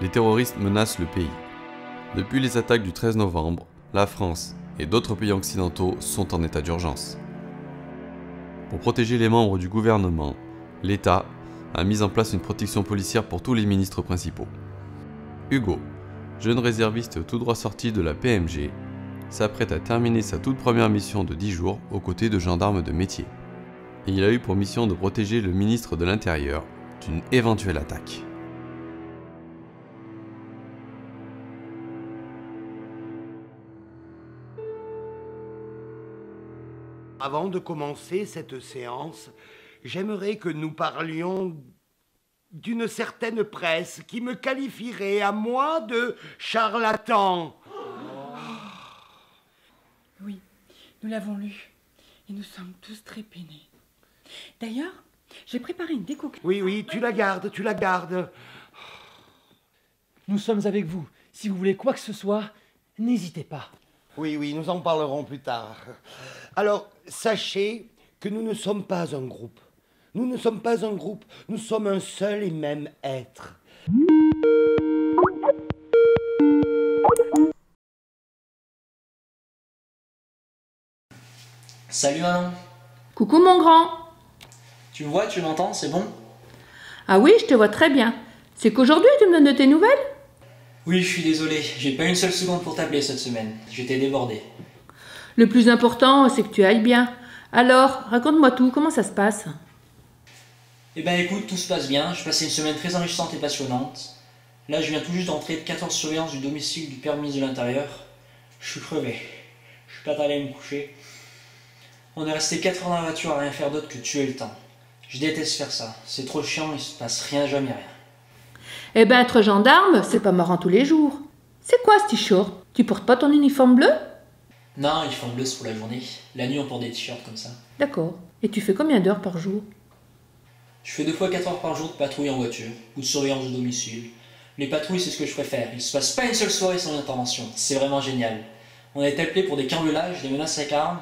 les terroristes menacent le pays. Depuis les attaques du 13 novembre, la France et d'autres pays occidentaux sont en état d'urgence. Pour protéger les membres du gouvernement, l'État a mis en place une protection policière pour tous les ministres principaux. Hugo, jeune réserviste tout droit sorti de la PMG, s'apprête à terminer sa toute première mission de 10 jours aux côtés de gendarmes de métier. Et il a eu pour mission de protéger le ministre de l'Intérieur d'une éventuelle attaque. Avant de commencer cette séance, j'aimerais que nous parlions d'une certaine presse qui me qualifierait à moi de charlatan. Oui, nous l'avons lu et nous sommes tous très peinés. D'ailleurs, j'ai préparé une décoction. Oui, tu la gardes, tu la gardes. Nous sommes avec vous. Si vous voulez quoi que ce soit, n'hésitez pas. Oui, nous en parlerons plus tard. Alors, sachez que nous ne sommes pas un groupe. Nous ne sommes pas un groupe, nous sommes un seul et même être. Salut maman. Coucou mon grand. Tu me vois, tu m'entends, c'est bon? Ah oui, je te vois très bien. C'est qu'aujourd'hui tu me donnes de tes nouvelles? Oui, je suis désolé, j'ai pas une seule seconde pour t'appeler cette semaine. J'étais débordé. Le plus important, c'est que tu ailles bien. Alors, raconte-moi tout, comment ça se passe? Eh ben écoute, tout se passe bien, j'ai passé une semaine très enrichissante et passionnante. Là, je viens tout juste d'entrer de 14 surveillances du domicile du père ministre de l'Intérieur. Je suis crevé. Je suis pas allé à me coucher. On est resté 4 heures dans la voiture à rien faire d'autre que tuer le temps. Je déteste faire ça, c'est trop chiant, il se passe rien, jamais rien. Eh ben, être gendarme, c'est pas marrant tous les jours. C'est quoi ce t-shirt? Tu portes pas ton uniforme bleu? Non, il faut en bleu, c'est pour la journée. La nuit, on porte des t-shirts comme ça. D'accord. Et tu fais combien d'heures par jour? Je fais 2 fois 4 heures par jour de patrouille en voiture, ou de surveillance de domicile. Les patrouilles, c'est ce que je préfère. Il se passe pas une seule soirée sans intervention. C'est vraiment génial. On a été appelés pour des cambriolages, des menaces avec armes,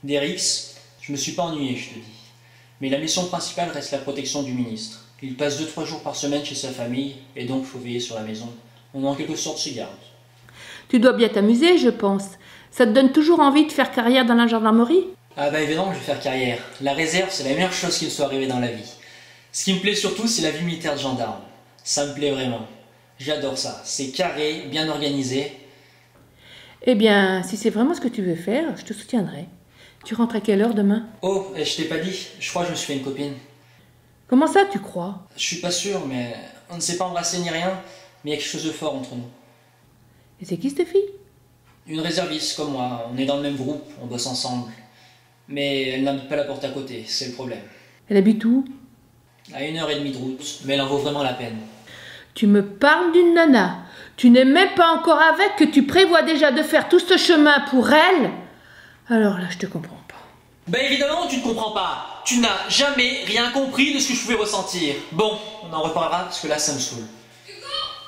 des rixes. Je me suis pas ennuyé, je te dis. Mais la mission principale reste la protection du ministre. Il passe 2-3 jours par semaine chez sa famille, et donc il faut veiller sur la maison. On est en quelque sorte ses gardes. Tu dois bien t'amuser, je pense. Ça te donne toujours envie de faire carrière dans la gendarmerie? Ah bah évidemment, je vais faire carrière. La réserve, c'est la meilleure chose qui me soit arrivée dans la vie. Ce qui me plaît surtout, c'est la vie militaire de gendarme. Ça me plaît vraiment. J'adore ça. C'est carré, bien organisé. Eh bien, si c'est vraiment ce que tu veux faire, je te soutiendrai. Tu rentres à quelle heure demain? Oh, je t'ai pas dit, je crois que je me suis fait une copine. Comment ça, tu crois? Je suis pas sûr, mais on ne s'est pas embrassé ni rien, mais il y a quelque chose de fort entre nous. Et c'est qui cette fille? Une réserviste comme moi, on est dans le même groupe, on bosse ensemble. Mais elle n'habite pas la porte à côté, c'est le problème. Elle habite où? À 1h30 de route, mais elle en vaut vraiment la peine. Tu me parles d'une nana. Tu n'es même pas encore avec, que tu prévois déjà de faire tout ce chemin pour elle? Alors là, je te comprends pas. Ben évidemment, tu ne comprends pas. Tu n'as jamais rien compris de ce que je pouvais ressentir. Bon, on en reparlera parce que là, ça me saoule.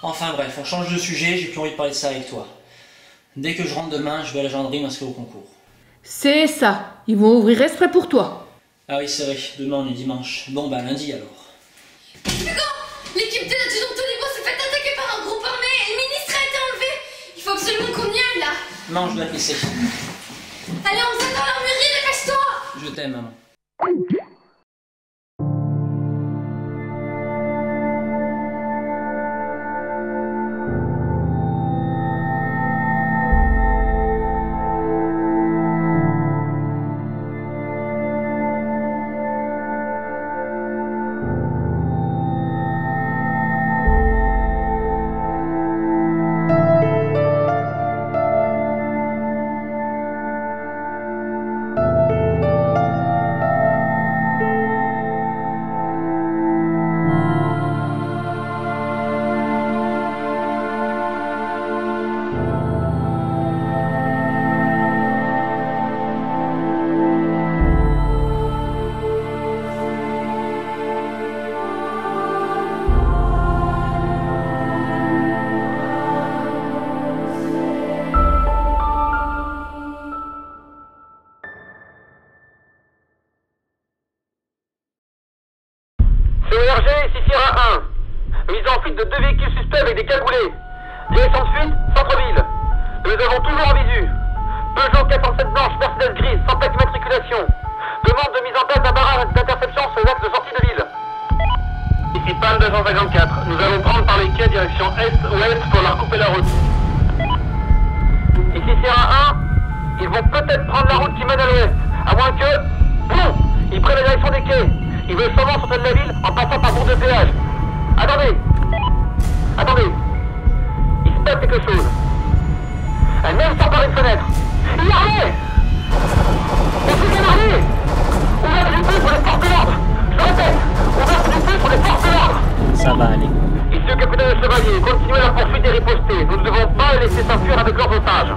Enfin bref, on change de sujet, j'ai plus envie de parler de ça avec toi. Dès que je rentre demain, je vais à la gendarmerie m'inscrire au concours. C'est ça. Ils vont ouvrir exprès pour toi. Ah oui, c'est vrai, demain on est dimanche. Bon bah lundi alors. Hugo, l'équipe de l'adjudant Tolibo s'est fait attaquer par un groupe armé et le ministre a été enlevé. Il faut absolument qu'on y aille là. Non, je dois te laisser. Allez, on va dans l'armurerie, dépêche-toi. Je t'aime, maman. Sur RG, ici Sierra 1. Mise en fuite de 2 véhicules suspects avec des cagoulés. Direction de fuite, centre-ville. Nous les avons toujours en visu. Peugeot 407 blanche, Mercedes grise, sans plaque d'immatriculation. Demande de mise en place d'un barrage d'interception sur les axes de sortie de ville. Ici PAN 254. Nous allons prendre par les quais direction est-ouest pour leur couper la route. Ici Sierra 1. Ils vont peut-être prendre la route qui mène à l'ouest. À moins que... Non, ils prennent la direction des quais. Ils veulent sûrement sortir de la ville en passant par bourg de péage. Attendez. Attendez. Il se passe quelque chose. Un homme sort par une fenêtre. Il est armé. On fait bien armé. Ouverture du feu pour les forces de l'ordre. Je répète, ouverture du feu pour les forces de l'ordre. Ça va aller. Ici le capitaine de Chevalier, continuez la poursuite et riposter. Nous ne devons pas les laisser s'enfuir avec leurs otages.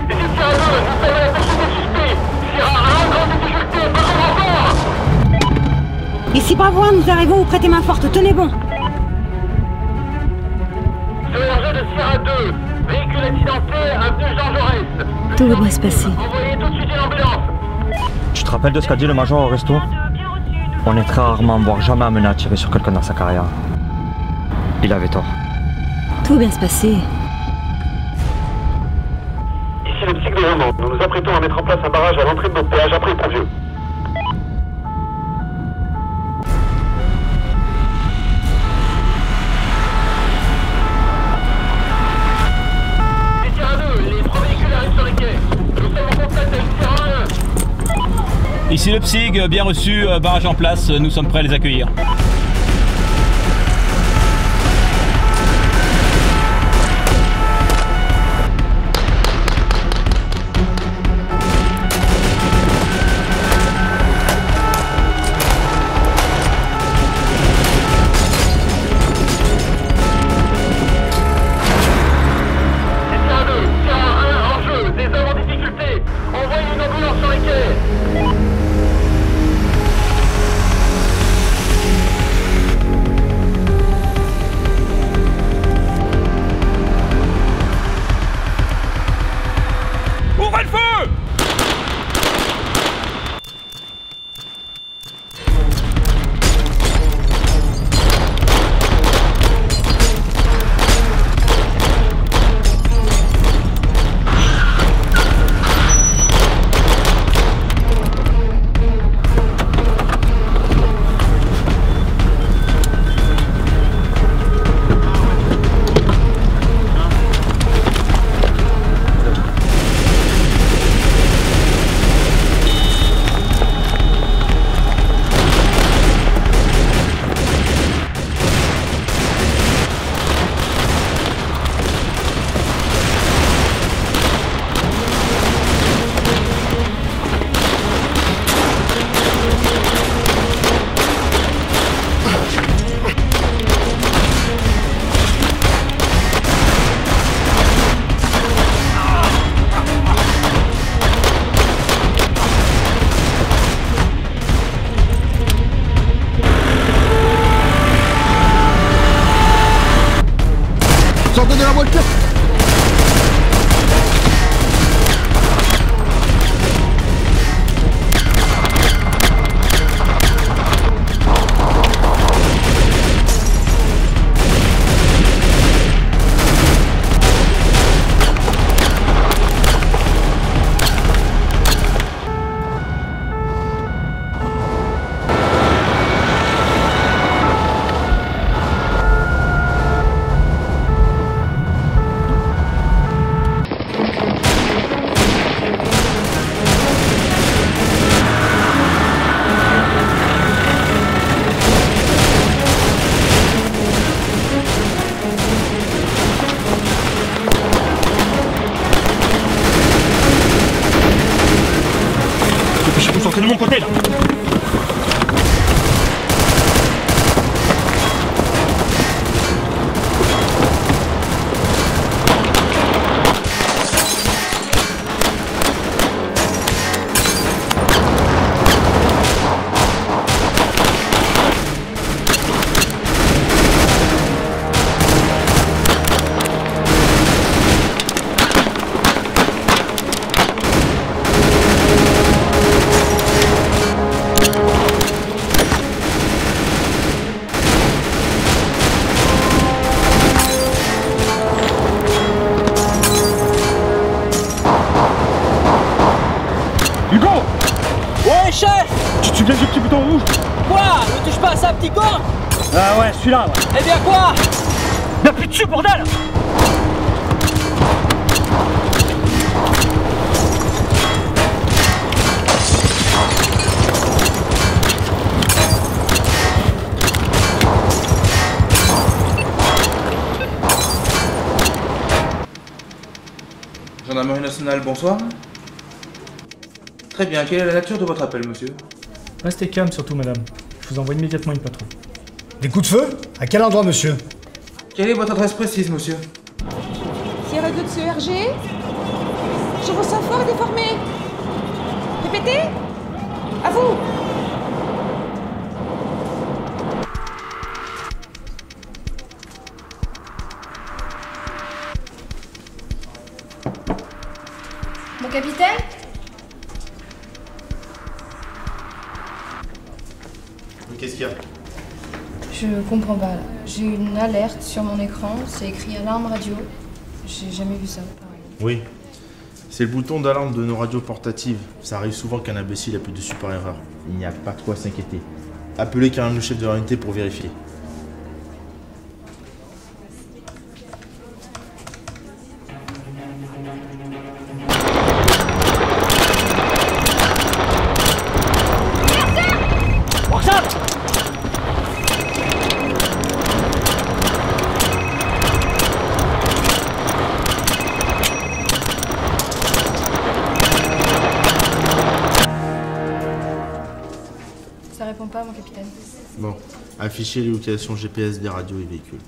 Ici Sierra 2, nous sommes à la tâche des suspects. Sierra 1, grande difficulté, pas de renfort. Ici Bravo 1, nous arrivons, vous prêtez main forte, tenez bon. Sur l'engin de Sierra 2, véhicule accidenté, avenue Jean Jaurès. Tout va bien se passer. Envoyez tout de suite une ambulance. Tu te rappelles de ce qu'a dit le major au resto? On est très rarement, voire jamais amené à tirer sur quelqu'un dans sa carrière. Il avait tort. Tout va bien se passer. Ici le psych de Roman. Nous nous apprêtons à mettre en place un barrage à l'entrée de notre péage après le Pont-Vieux. C'est Sierra 2, les 3 véhicules arrivent sur les quais. Nous sommes en contact avec Sierra 1. Ici le PSIG, bien reçu, barrage en place, nous sommes prêts à les accueillir. Sortez de la voiture! quoi ça, petit con? Ah ouais, celui-là, ouais. Eh bien quoi? N'appuie dessus, bordel! Gendarmerie nationale, bonsoir. Très bien, quelle est la nature de votre appel, monsieur? Restez calme surtout, madame. Je vous envoie immédiatement une patrouille. Des coups de feu? À quel endroit, monsieur? Quelle est votre adresse précise, monsieur? Sierra 2 de CERG. Je vous sens fort et déformé. Répétez. À vous. Mon capitaine? Qu'est-ce qu'il y a? Je comprends pas là. J'ai une alerte sur mon écran, c'est écrit alarme radio. J'ai jamais vu ça. Oui. C'est le bouton d'alarme de nos radios portatives. Ça arrive souvent qu'un imbécile appuie dessus par erreur. Il n'y a pas de quoi s'inquiéter. Appelez carrément le chef de l'unité pour vérifier. Ça répond pas, mon capitaine. Bon, affichez les localisations GPS des radios et véhicules.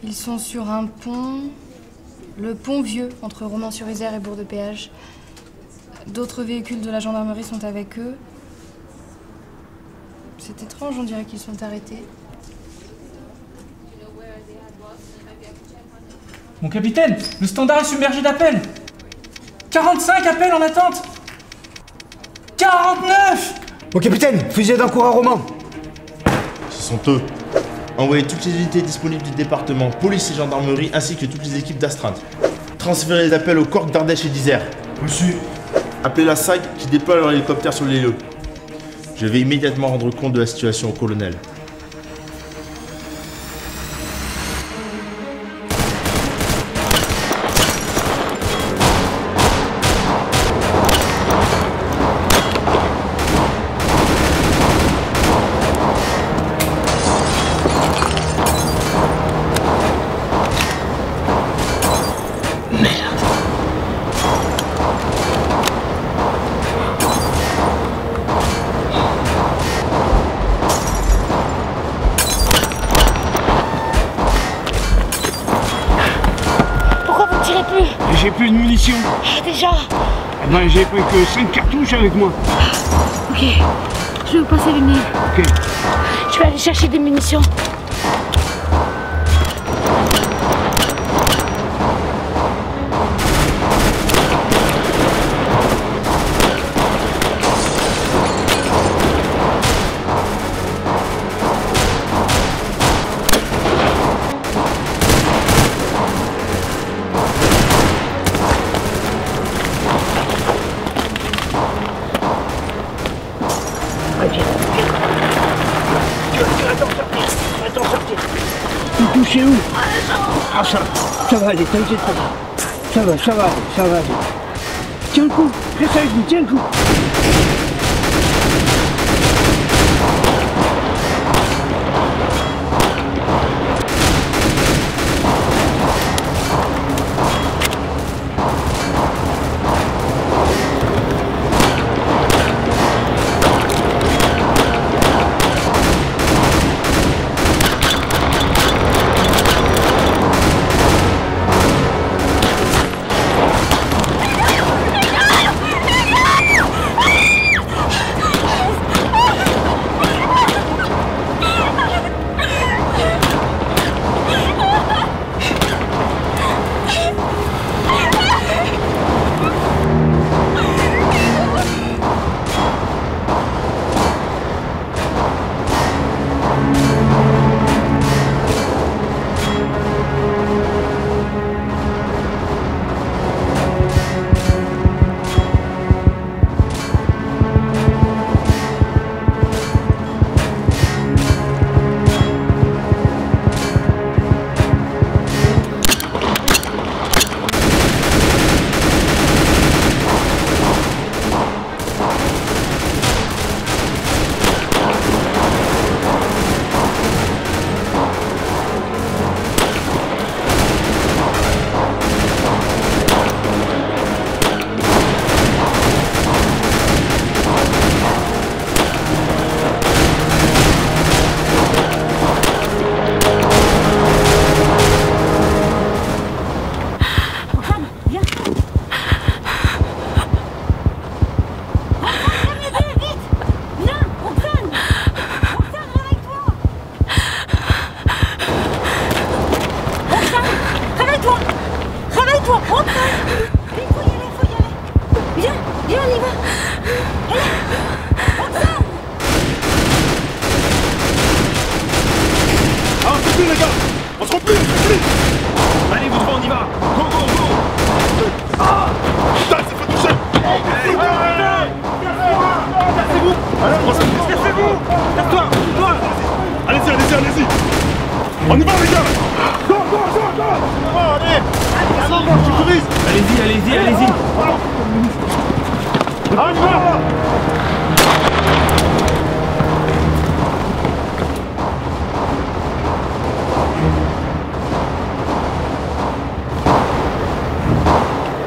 Ils sont sur un pont, le pont vieux, entre Romans-sur-Isère et Bourg-de-Péage. D'autres véhicules de la gendarmerie sont avec eux. C'est étrange, on dirait qu'ils sont arrêtés. Mon capitaine, le standard est submergé d'appels. 45 appels en attente. 49. Mon capitaine, fusillade en cours à Romans. Ce sont eux. Envoyez toutes les unités disponibles du département, police et gendarmerie, ainsi que toutes les équipes d'astreinte. Transférez les appels au corps d'Ardèche et d'Isère. Reçu. Appelez la SAG qui déploie leur hélicoptère sur les lieux. Je vais immédiatement rendre compte de la situation au colonel. J'ai plus de munitions. Déjà? Eh ben, j'ai pris que 5 cartouches avec moi. Ok, je vais vous passer les miennes. Ok. Je vais aller chercher des munitions. Vous touchez où? Ah ça va aller, t'inquiète pas. Ça va aller, ça va aller. Tiens le coup, reste avec nous, tiens le coup. Viens, viens, on y va. Allez, Roxane. Ah, on se replie, les gars. On se replie, Allez, vous devant, on y va. Go, go, go. Ah, putain, c'est pas touché. Cassez-vous. Cassez-vous. Casse-toi. Allez-y, allez-y, allez-y. On y va, les gars. Go, go, go, go. Oh, allez. Allez-y, allez-y, allez-y. On y va.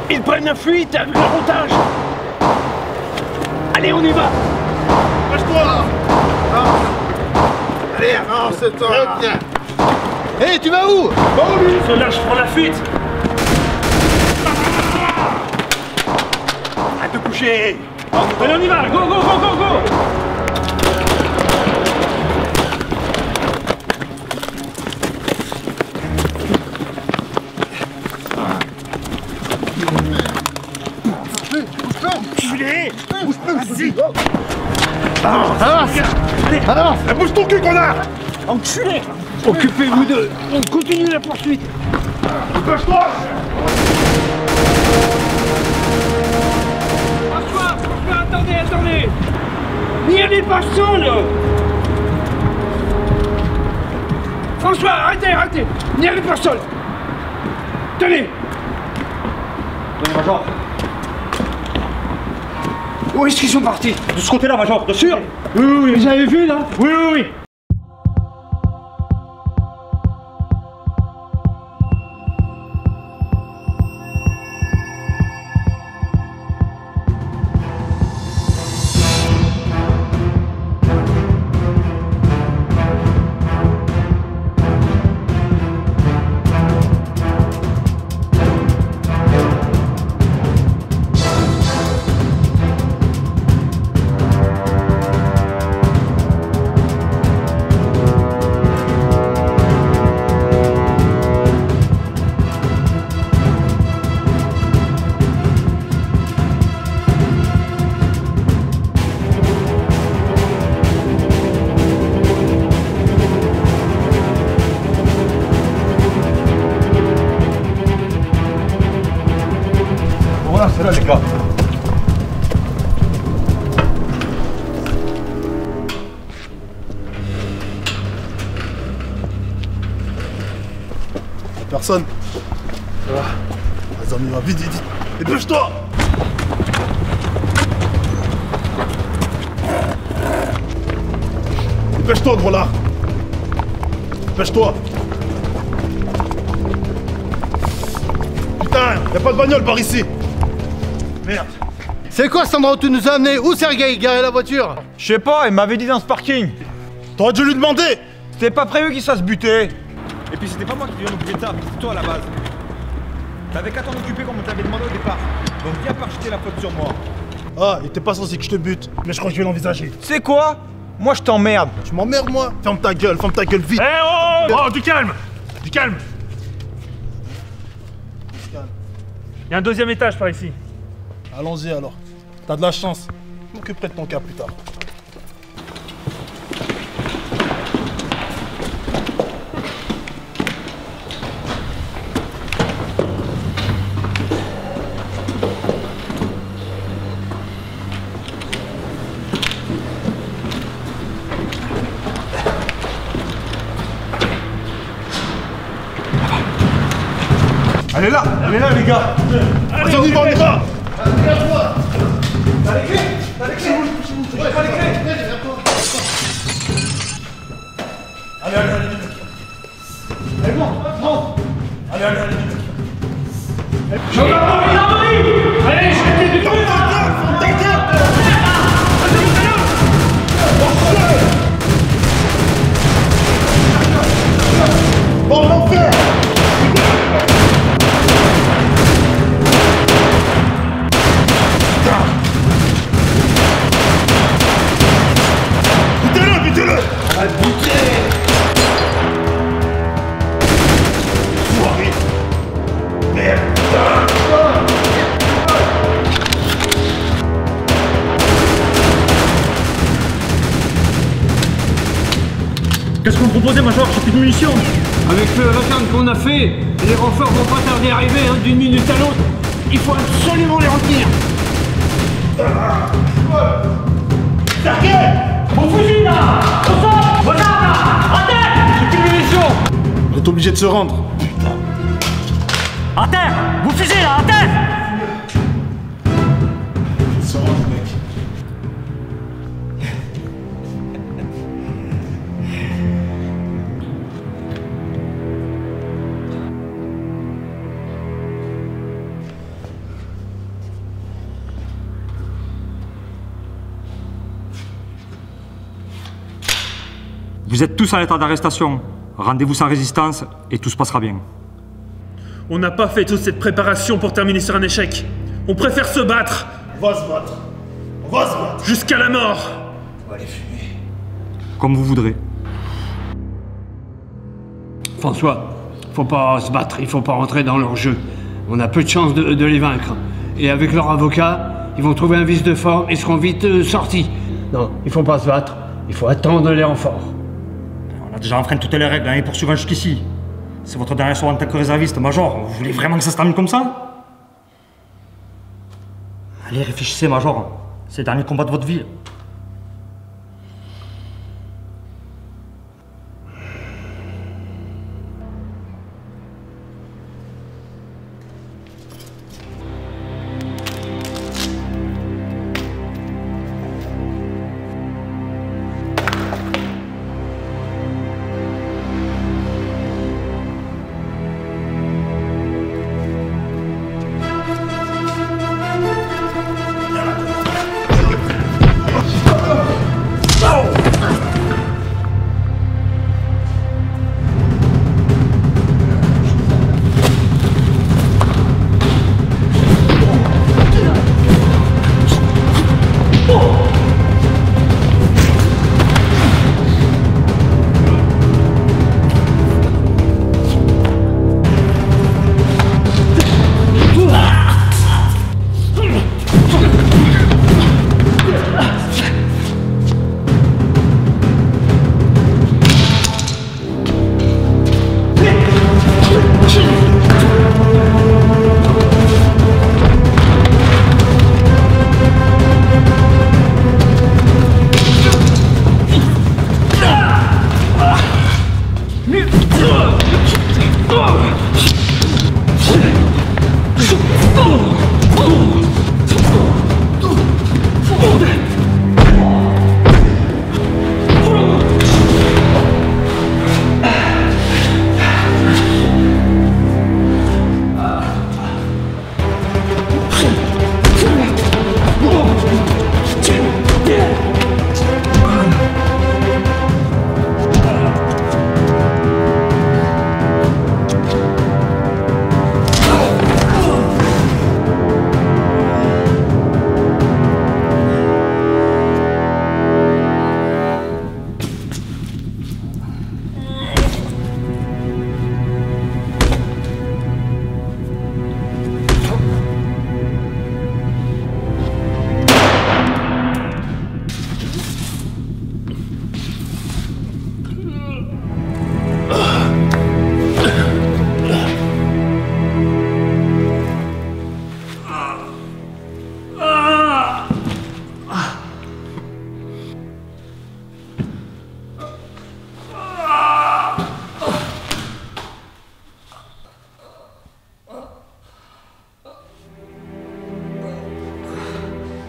Ils prennent la fuite avec le routage. Allez, on y va. Lâche-toi. Allez, avance-toi. Hé, tu vas où? Cela, je prends la fuite. À te coucher. Allez, on y va. Go, go, go, go, go. Vas-y. Avance. Bouge ton cul, connard. Enculé. Occupez-vous d'eux. On continue la poursuite. Dépêche-toi. François, attendez, attendez. N'y allez pas seul. François, arrêtez. N'y allez pas seul. Tenez. Tenez, Major. Où est-ce qu'ils sont partis? De ce côté-là, Major, de sûr. Oui, vous avez vu là? Oui. Voilà, c'est là, les gars. Personne. Ça va. Vas-y, on y va, vite. Dépêche-toi. Dépêche-toi, gros là. Dépêche-toi. Putain, y'a pas de bagnole par ici. Merde. C'est quoi cet endroit où tu nous as amené? Où Sergueï garait la voiture? Je sais pas, il m'avait dit dans ce parking. T'aurais dû lui demander. C'était pas prévu qu'il se fasse buter. Et puis c'était pas moi qui devais m'occuper de ça, c'est toi à la base. T'avais qu'à t'en occuper comme on t'avait demandé au départ. Donc viens pas jeter la faute sur moi. Ah, il était pas censé que je te bute, mais je crois que je vais l'envisager. C'est quoi? Moi je t'emmerde. Tu m'emmerdes moi? Ferme ta gueule vite. Eh oh, du calme. Il y a un deuxième étage par ici. Allons-y alors. T'as de la chance. Je m'occuperai de ton cas plus tard. Elle est là, les gars. Allez, on y va. T'as les clés. Ouais, t'as les clés. Allez. Allez, bon. Allez. Gendarmerie. Allez, jetez du feu. Bon, l'enfer. Qu'est-ce que vous proposez, Major? J'ai plus de munitions. Avec la carne qu'on a fait, les renforts vont pas tarder à arriver d'une minute à l'autre. Il faut absolument les retenir. Sergueï! Mon fusil là! Au sol! Vos armes là! À terre! J'ai plus de munitions. On est obligé de se rendre. À terre! Vos fusils là! À terre! Se rendre, mec. Vous êtes tous en état d'arrestation. Rendez-vous sans résistance et tout se passera bien. On n'a pas fait toute cette préparation pour terminer sur un échec. On préfère se battre. On va se battre. On va se battre. Jusqu'à la mort. On va les fumer. Comme vous voudrez. François, faut pas se battre, il faut pas rentrer dans leur jeu. On a peu de chance de les vaincre. Et avec leur avocat, ils vont trouver un vice de forme et seront vite sortis. Non, il faut pas se battre, il faut attendre les renforts. On a déjà enfreint toutes les règles et poursuivant jusqu'ici. C'est votre dernier soir en tant que réserviste, Major. Vous voulez vraiment que ça se termine comme ça? Allez, réfléchissez, Major. C'est le dernier combat de votre vie.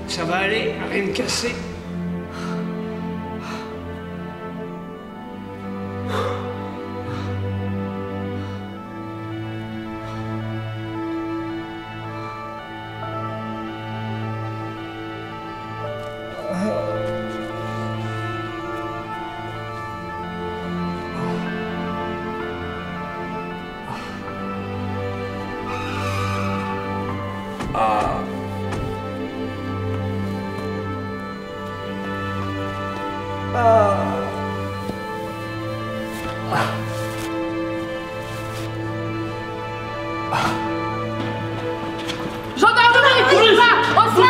Ça va aller, rien de cassé. Gendarmerie, courez pas! Au sol!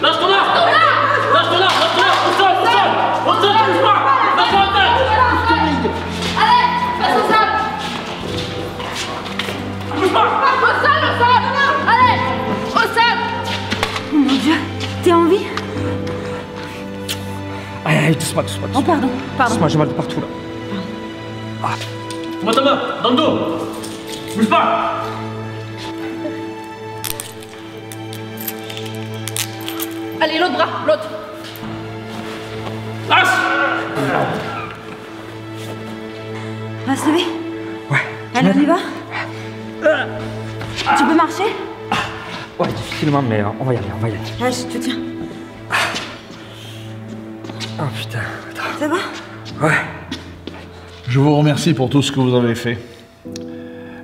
Lâche ton arme! Lâche ton arme! Lâche ton arme! Au sol! Au sol! Au sol! Lâche-moi! Lâche-moi en tête! T'es en vie? Allez, doucement. Oh, pardon. Doucement, j'ai mal de partout là. Moi ta main, dans le dos. Bouge pas. Allez, l'autre bras, l'autre. Lâche. On va se lever? Ouais. Allez, on y va? Tu peux marcher? Ouais, difficilement, mais on va y aller. Ah, je te tiens. Oh putain, attends. Ça va? Ouais. Je vous remercie pour tout ce que vous avez fait.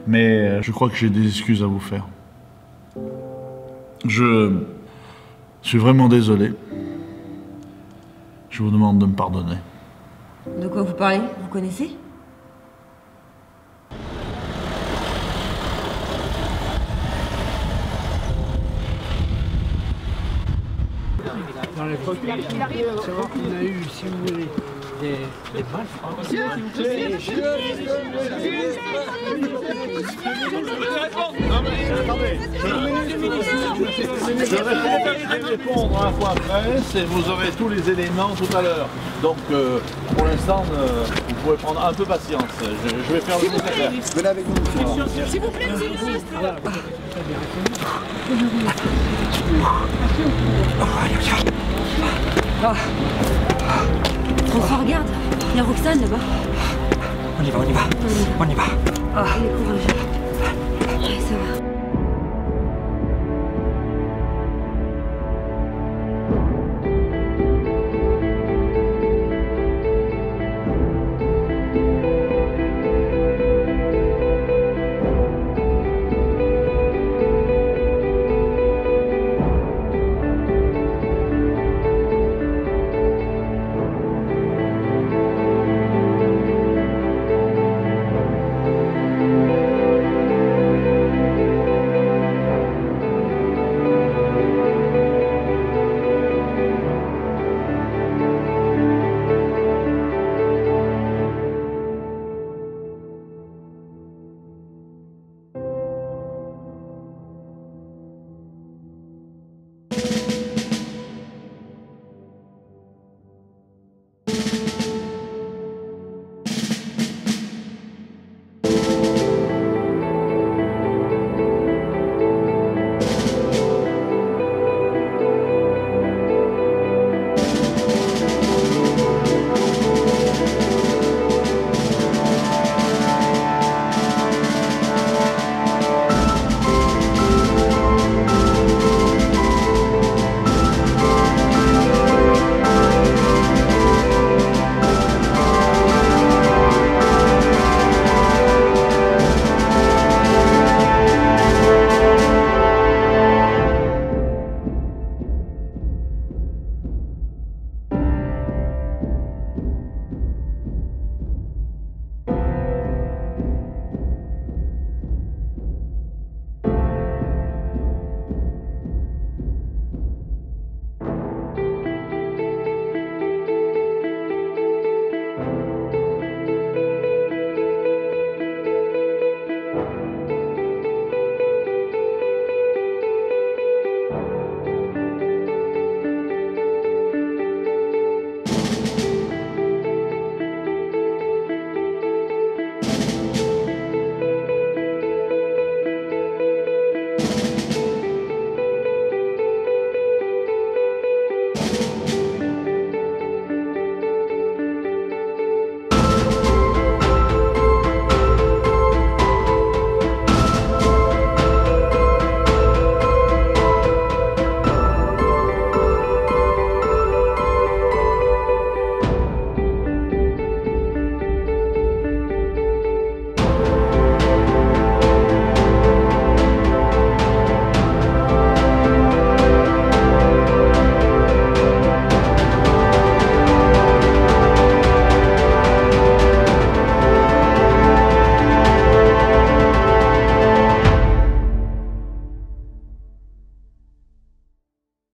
Mais je crois que j'ai des excuses à vous faire. Je suis vraiment désolé. Je vous demande de me pardonner. De quoi vous parlez? Vous connaissez? Dans les papiers, savoir qu'on a eu, si vous voulez, des balles. Je vais répondre à la fois après, et vous aurez tous les éléments tout à l'heure. Donc, pour l'instant, vous pouvez prendre un peu patience. Je vais faire le nécessaire. Venez avec nous. S'il vous plaît, monsieur le ministre. François, regarde. Il y a Roxane là-bas. On y va. Allez, courage. Ouais, ça va.